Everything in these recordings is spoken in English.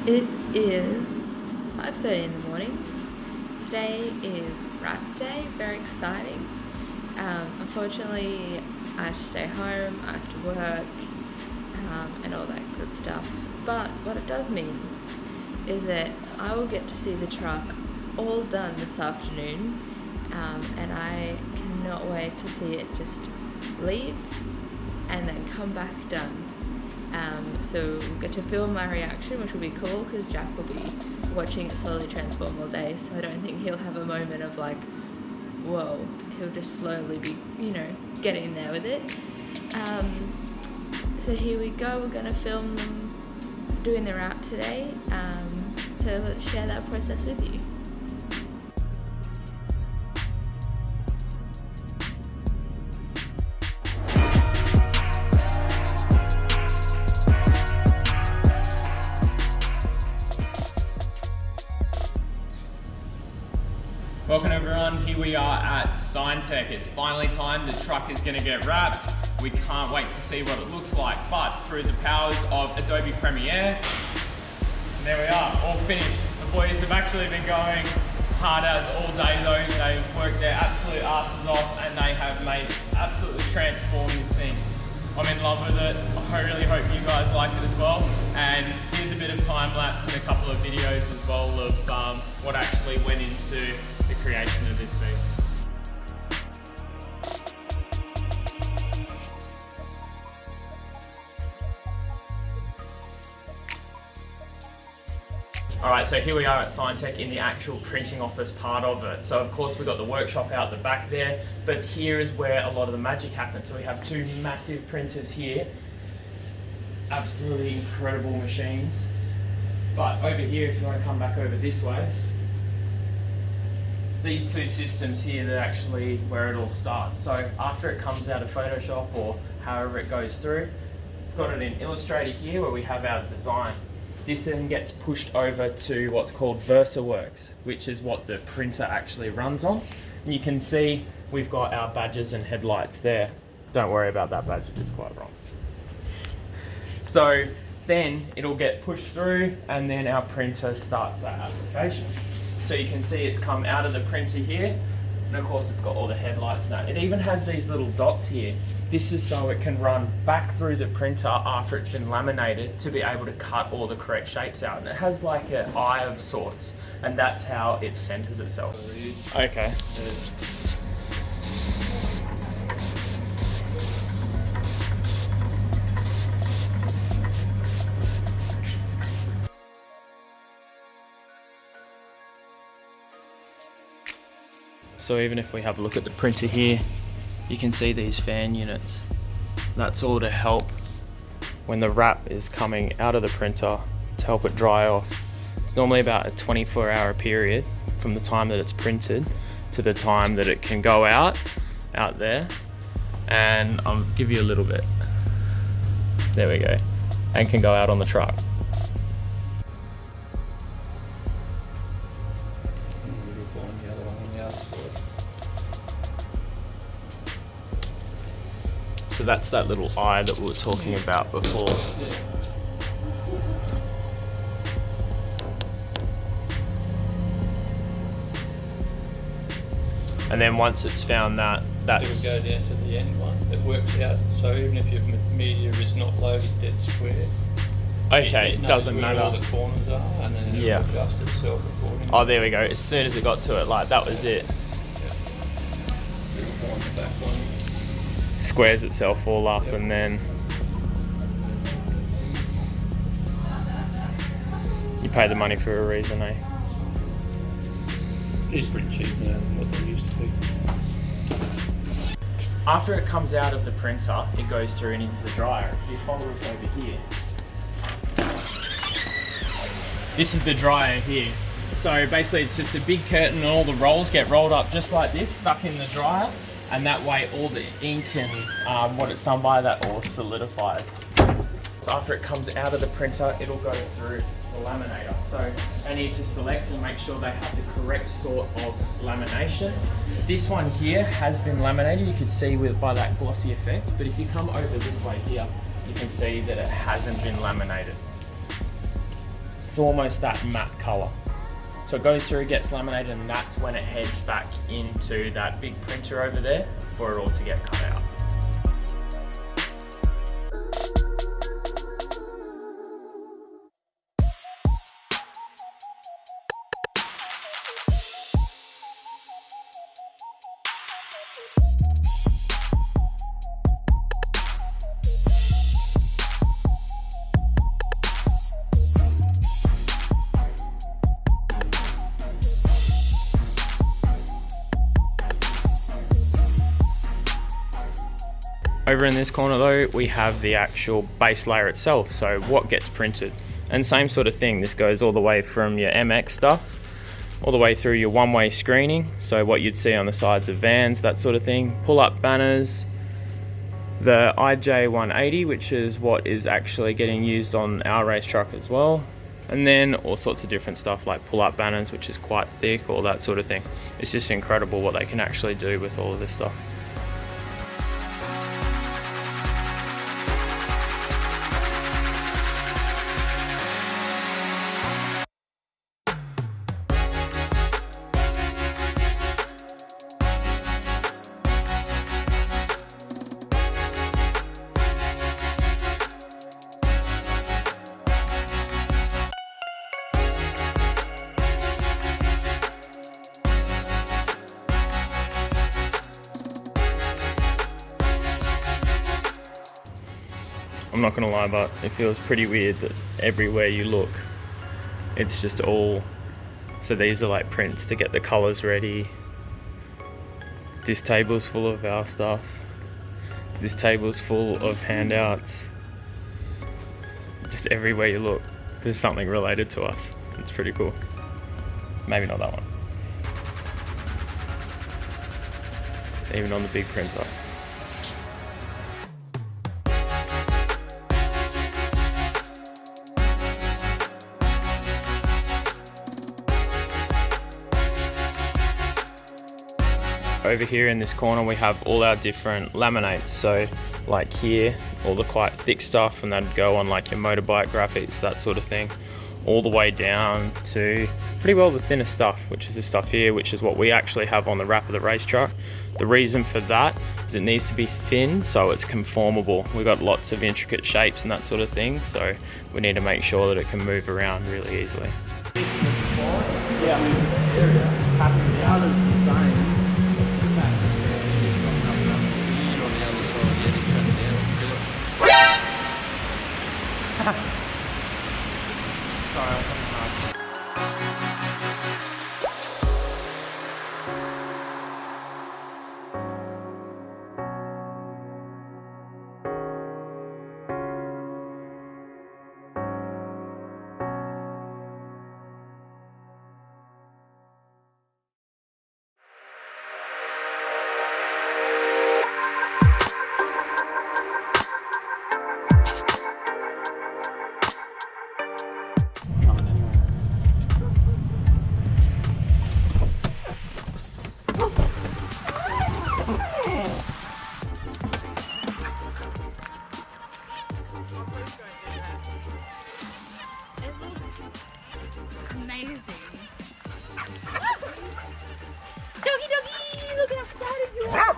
It is 5:30 in the morning. Today is wrap day, very exciting. Unfortunately, I have to stay home, I have to work, and all that good stuff. But what it does mean is that I will get to see the truck all done this afternoon, and I cannot wait to see it just leave and then come back done. So we'll get to film my reaction, which will be cool because Jack will be watching it slowly transform all day, so I don't think he'll have a moment of like, whoa. He'll just slowly be, getting there with it. So here we go, we're going to film them doing the wrap today, so let's share that process with you. Welcome everyone, here we are at Signtech. It's finally time, the truck is going to get wrapped. We can't wait to see what it looks like, but through the powers of Adobe Premiere, and there we are, all finished. The boys have actually been going hard as all day though. They've worked their absolute asses off and they have made absolutely transformed this thing. I'm in love with it. I really hope you guys like it as well. And here's a bit of time lapse and a couple of videos as well of what actually went into the creation of this piece. Alright, so here we are at Signtech in the actual printing office part of it. So of course we've got the workshop out the back there, but here is where a lot of the magic happens. So we have two massive printers here, absolutely incredible machines. But over here, if you want to come back over this way, it's these two systems here that actually where it all starts. So after it comes out of Photoshop or however it goes through, it's got it in Illustrator here where we have our design. This then gets pushed over to what's called VersaWorks, which is what the printer actually runs on. And you can see we've got our badges and headlights there. Don't worry about that badge, it's quite wrong. So then it'll get pushed through and then our printer starts that application. So you can see it's come out of the printer here, and of course it's got all the headlights now. It even has these little dots here. This is so it can run back through the printer after it's been laminated to be able to cut all the correct shapes out. And it has like an eye of sorts, and that's how it centers itself. Okay. So even if we have a look at the printer here, you can see these fan units. That's all to help when the wrap is coming out of the printer to help it dry off. It's normally about a 24-hour period from the time that it's printed to the time that it can go out there. And I'll give you a little bit. There we go. And can go out on the truck. So that's that little eye that we were talking about before. And then once it's found that, that's... It will go down to the end one. It works out, so even if your media is not loaded dead square, okay, it doesn't where matter. all the corners are, and then it will adjust itself accordingly. Oh, there we go. As soon as it got to it, like, that was it. Little one, the back one. Squares itself all up, and then you pay the money for a reason, eh? It's pretty cheap now than what they used to be. After it comes out of the printer, it goes through and into the dryer. If you follow us over here, this is the dryer here. So basically it's just a big curtain and all the rolls get rolled up just like this, stuck in the dryer. And that way all the ink and what it's done by that all solidifies. So after it comes out of the printer, it'll go through the laminator. So they need to select and make sure they have the correct sort of lamination. This one here has been laminated, you can see by that glossy effect, but if you come over this way here, you can see that it hasn't been laminated. It's almost that matte color. So it goes through, gets laminated, and that's when it heads back into that big printer over there for it all to get cut out. Over in this corner though, we have the actual base layer itself, so what gets printed. And same sort of thing, this goes all the way from your MX stuff, all the way through your one-way screening, so what you'd see on the sides of vans, that sort of thing, pull-up banners, the IJ180, which is what is actually getting used on our race truck as well, and then all sorts of different stuff like pull-up banners, which is quite thick, all that sort of thing. It's just incredible what they can actually do with all of this stuff. I'm not gonna lie, but it feels pretty weird that everywhere you look, it's just all, so these are like prints to get the colors ready. This table's full of our stuff. This table's full of handouts. Just everywhere you look, there's something related to us. It's pretty cool. Maybe not that one. Even on the big printer. Over here in this corner we have all our different laminates, so like here, all the quite thick stuff, and that'd go on like your motorbike graphics, that sort of thing, all the way down to pretty well the thinner stuff, which is this stuff here, which is what we actually have on the wrap of the race truck. The reason for that is it needs to be thin so it's conformable. We've got lots of intricate shapes and that sort of thing, so we need to make sure that it can move around really easily. Yeah, sorry, I was something hard. Amazing. Doggy, doggy! Look how excited you are!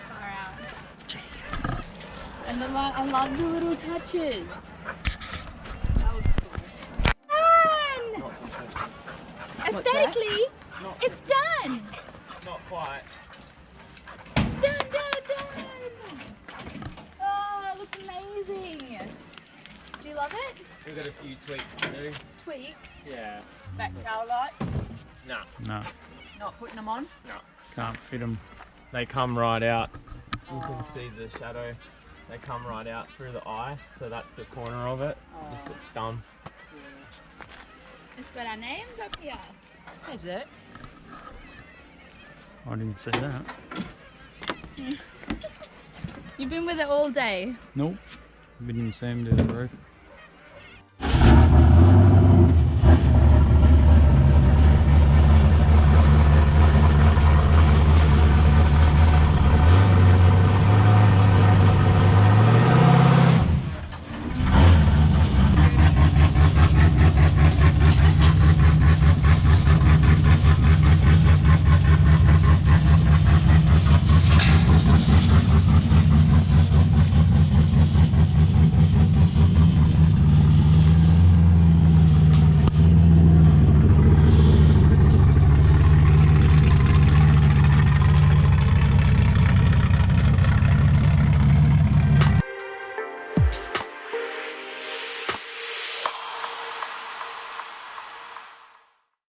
Far out. And I love the little touches. That was cool. Done! Aesthetically, it's done! Not quite. Done! Oh, it looks amazing. Do you love it? We've got a few tweaks to do. Tweaks? Yeah. Back tail lights, No. No, not putting them on. No. can't fit them. They come right out. You can see the shadow. They come right out through the eye, so that's the corner of it. Just looks dumb. It's got our names up here. Is it? I didn't see that. You've been with it all day. Nope. We didn't see him do the roof.